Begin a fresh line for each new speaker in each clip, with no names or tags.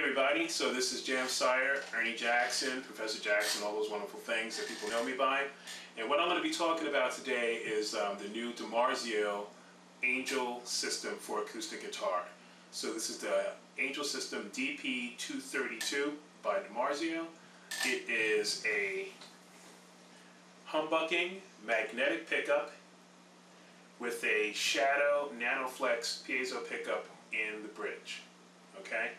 everybody, so this is Jam Sire, Ernie Jackson, Professor Jackson, all those wonderful things that people know me by. And what I'm going to be talking about today is the new DiMarzio Angel system for acoustic guitar. So this is the Angel system DP232 by DiMarzio. It is a humbucking magnetic pickup with a shadow nanoflex piezo pickup in the bridge. Okay,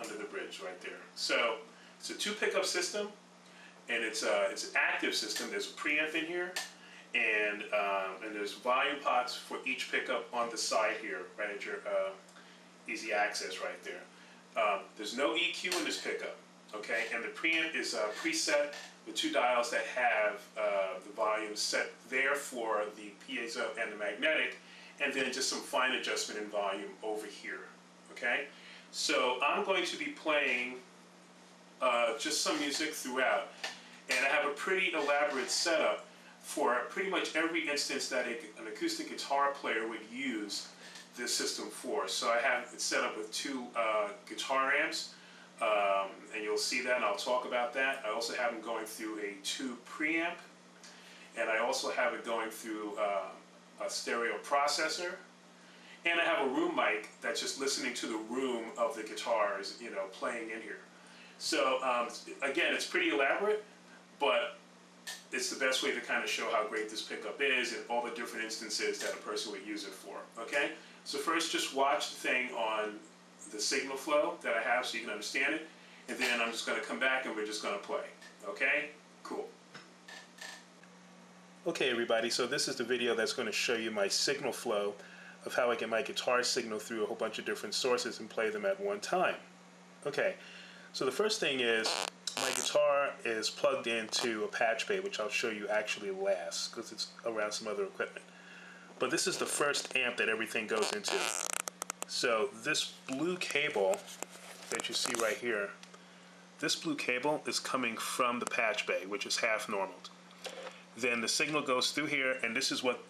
under the bridge right there. So it's a two pickup system, and it's an active system. There's a preamp in here, and there's volume pots for each pickup on the side here, right at your easy access right there. There's no EQ in this pickup. Okay, and the preamp is preset with two dials that have the volume set there for the piezo and the magnetic, and then just some fine adjustment in volume over here. Okay, so I'm going to be playing just some music throughout, and I have a pretty elaborate setup for pretty much every instance that an acoustic guitar player would use this system for. So I have it set up with two guitar amps, and you'll see that, and I'll talk about that. I also have them going through a tube preamp, and I also have it going through a stereo processor. And I have a room mic that's just listening to the room of the guitars, you know, playing in here. So again, it's pretty elaborate, but it's the best way to kind of show how great this pickup is and all the different instances that a person would use it for. Okay, so first just watch the thing on the signal flow that I have so you can understand it, and then I'm just going to come back and we're just going to play. Okay, cool. Okay everybody, so this is the video that's going to show you my signal flow of how I get my guitar signal through a whole bunch of different sources and play them at one time. Okay, so the first thing is my guitar is plugged into a patch bay, which I'll show you actually last because it's around some other equipment. But this is the first amp that everything goes into. So this blue cable that you see right here, this blue cable is coming from the patch bay, which is half normaled. Then the signal goes through here, and this is what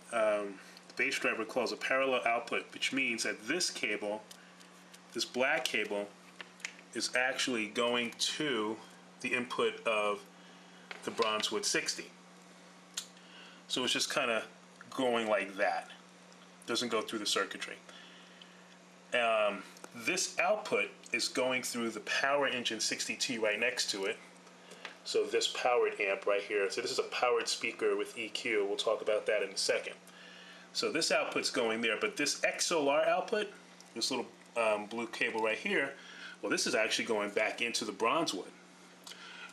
bass driver calls a parallel output, which means that this cable, this black cable, is actually going to the input of the Bronzewood 60. So it's just kind of going like that. Doesn't go through the circuitry. This output is going through the Power Engine 60T right next to it. So this powered amp right here. So this is a powered speaker with EQ. We'll talk about that in a second. So this output's going there, but this XLR output, this little blue cable right here, well, this is actually going back into the Bronzewood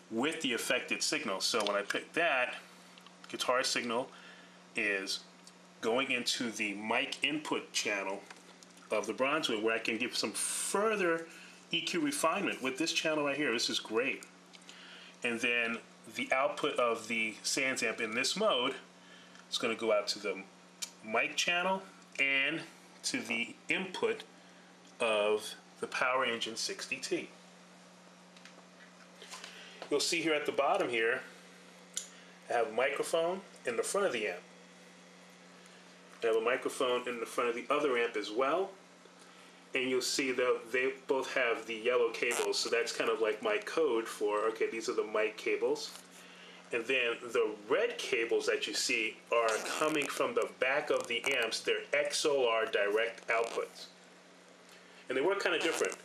with the affected signal. So when I pick that, guitar signal is going into the mic input channel of the Bronzewood, where I can give some further EQ refinement with this channel right here. This is great. And then the output of the Sans amp in this mode is going to go out to the mic channel and to the input of the Power Engine 60T. You'll see here at the bottom here, I have a microphone in the front of the amp. I have a microphone in the front of the other amp as well. And you'll see that they both have the yellow cables, so that's kind of like my code for, okay, these are the mic cables. And then the red cables that you see are coming from the back of the amps. They're XLR direct outputs. And they work kind of different.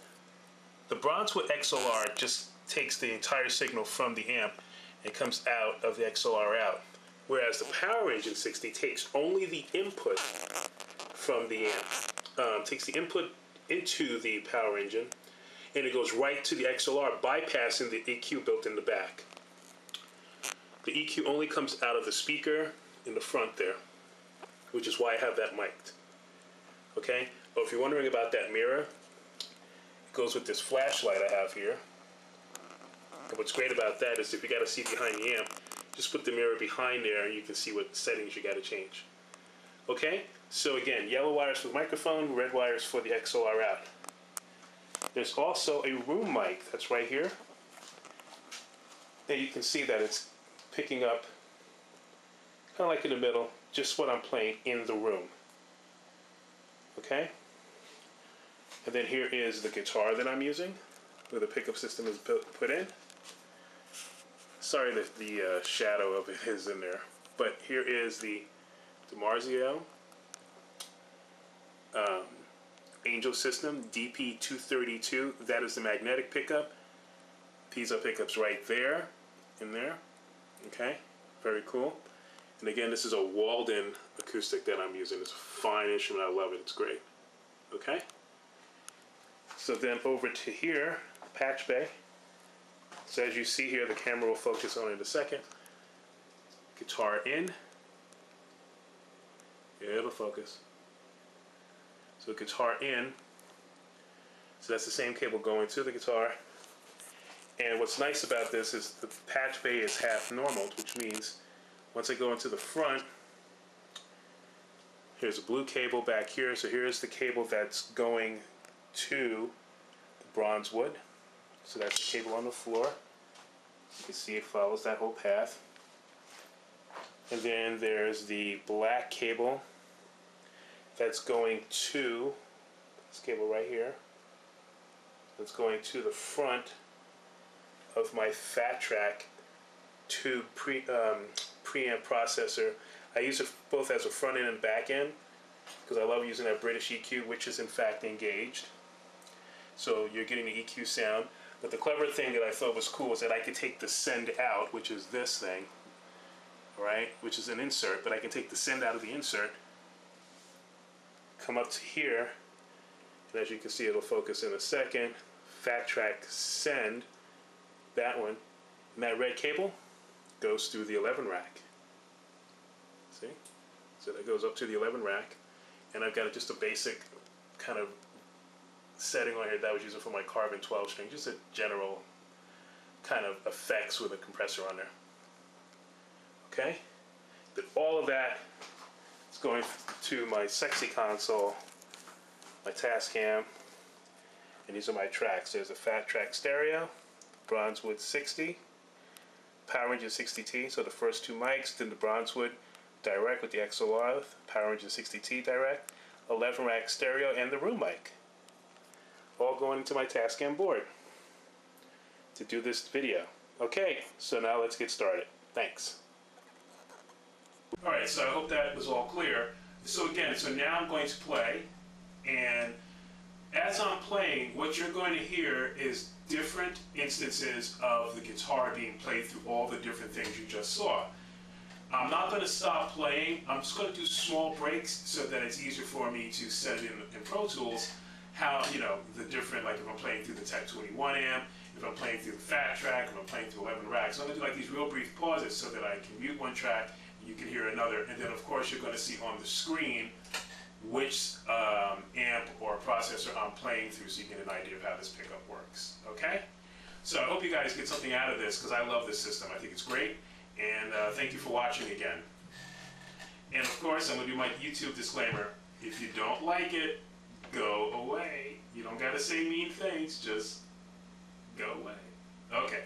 The Bronzewood XLR just takes the entire signal from the amp and comes out of the XLR out. Whereas the Power Engine 60 takes only the input from the amp. Takes the input into the Power Engine, and it goes right to the XLR, bypassing the EQ built in the back. The EQ only comes out of the speaker in the front there, which is why I have that mic'd. Okay? Well, if you're wondering about that mirror, it goes with this flashlight I have here. And what's great about that is if you got to see behind the amp, just put the mirror behind there and you can see what settings you got to change. Okay? So again, yellow wires for the microphone, red wires for the XLR out. There's also a room mic that's right here. And you can see that it's picking up, kind of like in the middle, just what I'm playing in the room. Okay? And then here is the guitar that I'm using. where the pickup system is put in. Sorry that the shadow of it is in there, but here is the DiMarzio Angel system, DP232. That is the magnetic pickup. Piezo pickup's right there, in there. Okay, very cool. And again, this is a Walden acoustic that I'm using. It's a fine instrument. I love it. It's great. Okay. So then over to here, patch bay. So as you see here, the camera will focus on it in a second. Guitar in. Yeah, it'll focus. So guitar in. So that's the same cable going to the guitar. And what's nice about this is the patch bay is half normal, which means once I go into the front, here's a blue cable back here. So here's the cable that's going to the Bronzewood. So that's the cable on the floor. You can see it follows that whole path. And then there's the black cable that's going to this cable right here. That's going to the front of my Fat Track tube preamp processor. I use it both as a front end and back end because I love using that British EQ, which is in fact engaged. So you're getting the EQ sound. But the clever thing that I thought was cool is that I could take the send out, which is this thing, right, which is an insert, but I can take the send out of the insert, come up to here, and as you can see, it'll focus in a second. Fat Track send, that one, and that red cable goes through the 11 rack. See? So that goes up to the 11 rack, and I've got just a basic kind of setting on here that I was using for my Carbon 12 string, just a general kind of effects with a compressor on there. Okay? But all of that is going to my sexy console, my Tascam, and these are my tracks. There's a Fat Track stereo, Bronzewood 60, Power Engine 60T, so the first two mics, then the Bronzewood direct with the XLR, Power Engine 60T direct, 11 rack stereo, and the room mic. All going into my Tascam board to do this video. Okay, so now let's get started. Thanks. Alright, so I hope that was all clear. So again, so now I'm going to play, and as I'm playing, what you're going to hear is different instances of the guitar being played through all the different things you just saw. I'm not going to stop playing. I'm just going to do small breaks so that it's easier for me to set it in Pro Tools how, you know, the different, like if I'm playing through the Tech 21 amp, if I'm playing through the Fat Track, if I'm playing through 11 racks. So I'm going to do like these real brief pauses so that I can mute one track, you can hear another, and then of course you're going to see on the screen which amp or processor I'm playing through so you get an idea of how this pickup works. Okay? So I hope you guys get something out of this because I love this system. I think it's great, and thank you for watching again. And of course I'm going to do my YouTube disclaimer. If you don't like it, go away. You don't gotta say mean things, just go away. Okay.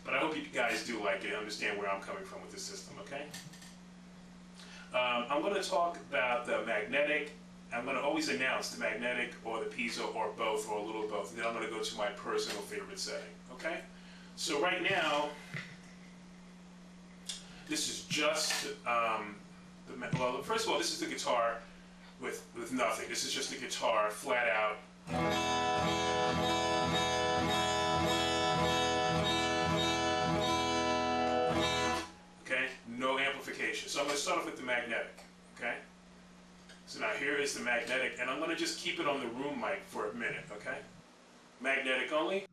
But I hope you guys do like it and understand where I'm coming from with this system, okay? I'm going to talk about the magnetic. I'm going to always announce the magnetic or the piezo or both or a little of both. And then I'm going to go to my personal favorite setting, okay? So right now, this is just, well, first of all, this is the guitar with nothing. This is just the guitar flat out. Okay, no amplification. So I'm going to start off with the magnetic. Okay, so now here is the magnetic, and I'm going to just keep it on the room mic for a minute. Okay, magnetic only.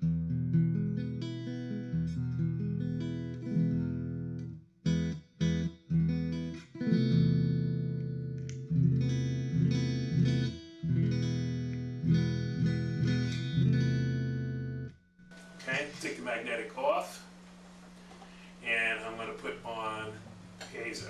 Take the magnetic off, and I'm going to put on piezo.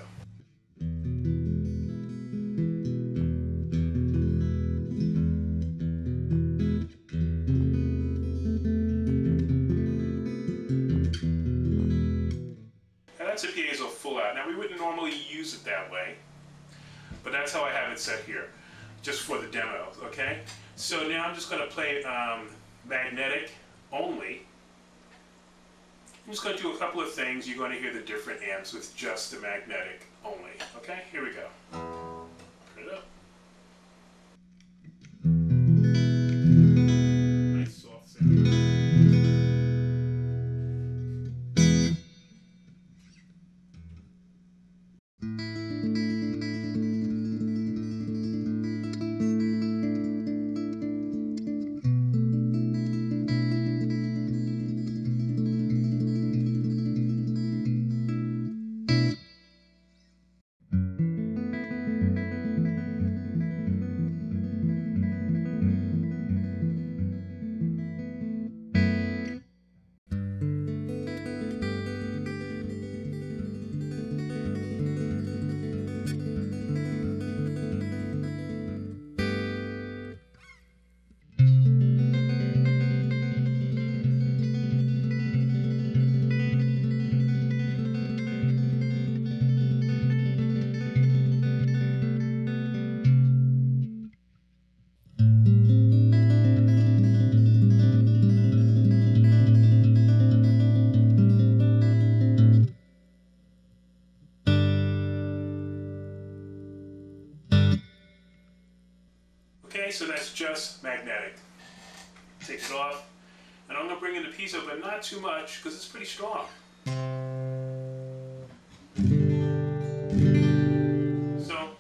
Now that's a piezo full out. Now we wouldn't normally use it that way, but that's how I have it set here, just for the demo, okay? So now I'm just going to play magnetic only, I'm just going to do a couple of things. You're going to hear the different amps with just the magnetic only. Okay, here we go. Turn it up. Nice soft sound. Okay, so that's just magnetic. Take it off, and I'm going to bring in the piezo, but not too much because it's pretty strong. So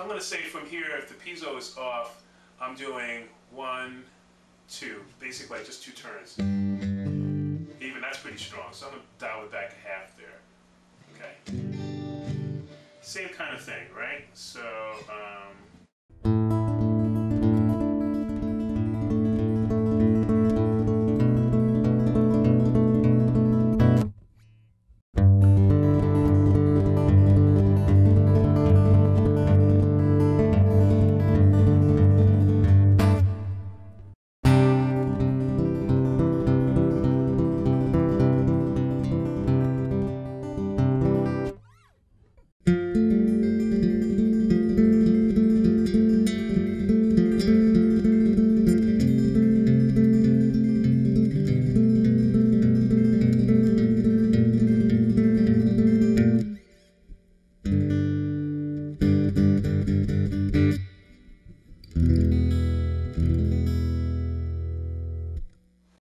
I'm going to say from here, if the piezo is off, I'm doing 1, 2, basically just 2 turns. Even that's pretty strong, so I'm going to dial it back a half there. Okay. Same kind of thing, right? So,